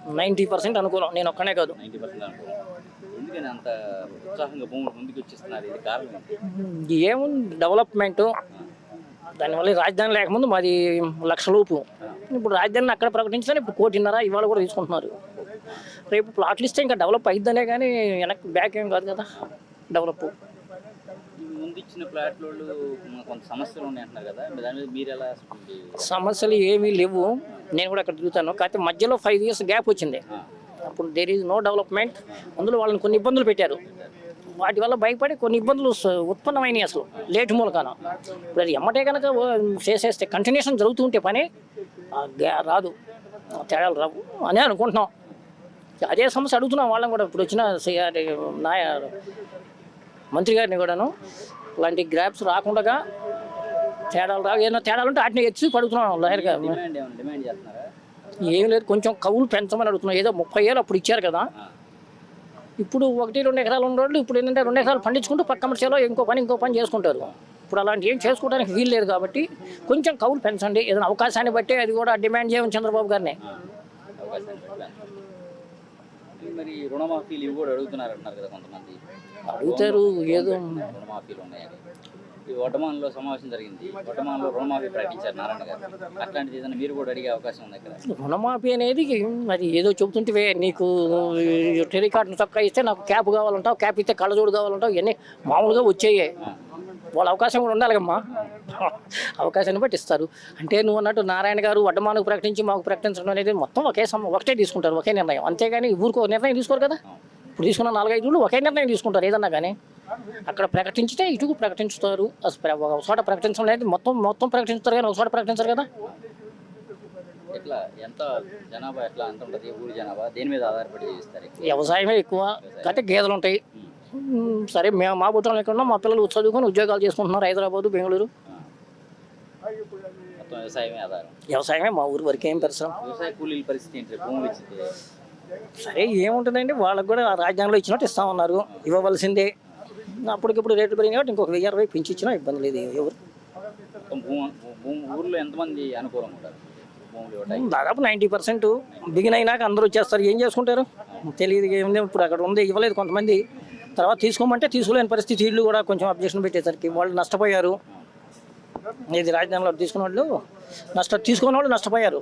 90% అనుకూలం. నేను ఒక్కనే కాదు. 90% అనుకూలం. ఎందుకని అంత ఉత్సాహంగా భూములు ముందుకు వచ్చేస్తున్నారు? ఇది కారణం ఏంటి? ఏముంది డెవలప్మెంటు. దానివల్ల ఈ రాజధాని లేకముందు మాది 1,00,000 లోపు. ఇప్పుడు రాజధానిని అక్కడ ప్రకటించాలని ఇప్పుడు 1,50,00,000 ఇవాళ కూడా తీసుకుంటున్నారు. రేపు ప్లాట్లు ఇస్తే ఇంకా డెవలప్ అయిద్దనే కానీ వెనక్కి బ్యాక్ ఏం కాదు కదా డెవలప్. ముందు ఇచ్చిన ప్లాట్లు కొంత సమస్యలు ఉన్నాయి అంటున్నారు కదా, దాని మీద మీరు ఎలా? సమస్యలు ఏమీ లేవు. నేను కూడా అక్కడ తిరుగుతాను. కాకపోతే మధ్యలో 5 years గ్యాప్ వచ్చింది. అప్పుడు దేర్ ఈజ్ నో డెవలప్మెంట్. అందులో వాళ్ళని కొన్ని ఇబ్బందులు పెట్టారు. వాటి వల్ల భయపడి కొన్ని ఇబ్బందులు ఉత్పన్నమైనవి అసలు లేటు మూలకాన. ఇప్పుడు అది ఎమ్మటే కనుక చేసేస్తే కంటిన్యూషన్ జరుగుతూ ఉంటే పని రాదు, తేడాలు రావు అని అనుకుంటున్నాం. అదే సమస్య అడుగుతున్నాం వాళ్ళని కూడా. ఇప్పుడు వచ్చిన మంత్రి గారిని కూడాను ఇలాంటి గ్రాప్స్ రాకుండా తేడాలు రావు, ఏదైనా తేడాలు ఉంటే వాటిని ఎత్తి పడుతున్నాం లాయర్ గారు. డిమాండ్ చేస్తున్నారా? ఏం లేదు, కొంచెం కవులు పెంచమని అడుగుతున్నాం. ఏదో 30 ఏళ్ళు అప్పుడు ఇచ్చారు కదా, ఇప్పుడు 1-2 ఎకరాలు ఉన్నవాళ్ళు ఇప్పుడు ఏంటంటే 2 ఎకరాలు పండించుకుంటూ పక్క కమర్షియల్లో ఇంకో పని చేసుకుంటారు. ఇప్పుడు అలాంటి ఏం చేసుకోవడానికి వీలు లేదు కాబట్టి కొంచెం కవులు పెంచండి. ఏదైనా అవకాశాన్ని బట్టి అది కూడా డిమాండ్ చేయమని చంద్రబాబు గారిని. మరి రుణమాఫీలు ఇవి కూడా అడుగుతున్నారు అంటున్నారు కదా కొంతమంది. అడుగుతారు ఏదో రుణమాఫీలు ఉన్నాయని. ఈ వడ్డమాన్లో సమావేశం జరిగింది. వడ్డమాన్లో రుణమాఫీ ప్రకటించారు నారాయణ గారు. అట్లాంటిది ఏదైనా మీరు కూడా అడిగే అవకాశం ఉంది ఇక్కడ? రుణమాఫీ అనేది మరి ఏదో చెబుతుంటే నీకు టెలికార్డును చొక్కా ఇస్తే నాకు క్యాప్ కావాలంటావు, క్యాప్ ఇస్తే కళ్ళజోడు కావాలంటావు, ఇవన్నీ మామూలుగా వచ్చాయి. వాళ్ళ అవకాశం కూడా ఉండాలి కమ్మా, అవకాశాన్ని బట్టి ఇస్తారు. అంటే నువ్వు అన్నట్టు నారాయణ గారు వడ్డమానుకు ప్రకటించి మాకు ప్రకటించడం అనేది మొత్తం ఒకటే తీసుకుంటారు, ఒకే నిర్ణయం. అంతేగాని ఊరికి నిర్ణయం తీసుకోరు కదా. ఇప్పుడు తీసుకున్న 4-5 ఒకే నిర్ణయం తీసుకుంటారు ఏదన్నా కానీ. అక్కడ ప్రకటించితే ఇటుకు ప్రకటించుతారు. ఒక చోట ప్రకటించడం అనేది మొత్తం ప్రకటించుతారు కానీ ఒక చోట ప్రకటించారు కదా. ఎట్లా ఎంత జనాభా ఎట్లా ఎంత ఉంటుంది? ఊరి జనాభా దేని మీద ఆధారపడి చేస్తారు? వ్యవసాయమే ఎక్కువ, కాబట్టి గేదెలు ఉంటాయి. సరే మేము మా పుట్టాలు ఎక్కడ మా పిల్లలు చదువుకొని ఉద్యోగాలు చేసుకుంటున్నారు హైదరాబాదు, బెంగళూరు. మొత్తం వ్యవసాయమే ఆధారం. వ్యవసాయమే మా ఊరు వరకు ఏం పరిశ్రమ. వ్యవసాయ కూలీల పరిస్థితి ఏంటి? భూములు ఇచ్చితే సరే ఏముంటుందండి, వాళ్ళకు కూడా రాజ్యాంగంలో ఇచ్చినట్టు ఇస్తామన్నారు, ఇవ్వవలసిందే. అప్పటికిప్పుడు రేట్లు పెరిగినాయి కాబట్టి ఇంకొక 1000-20 పెంచి ఇచ్చినా ఇబ్బంది లేదు. ఎవరు ఊర్లో ఎంతమంది అనుకూలంగా ఉంటారు? దాదాపు 90% బిగిన్ అయినాక అందరూ వచ్చేస్తారు. ఏం చేసుకుంటారు తెలియదు. ఏముంది ఇప్పుడు అక్కడ ఉంది, ఇవ్వలేదు కొంతమంది. తర్వాత తీసుకోమంటే తీసుకోలేని పరిస్థితి. ఇళ్ళు కూడా కొంచెం అబ్జెక్షన్ పెట్టేసరికి వాళ్ళు నష్టపోయారు. ఇది రాజధానిలో తీసుకున్న వాళ్ళు తీసుకున్న వాళ్ళు నష్టపోయారు.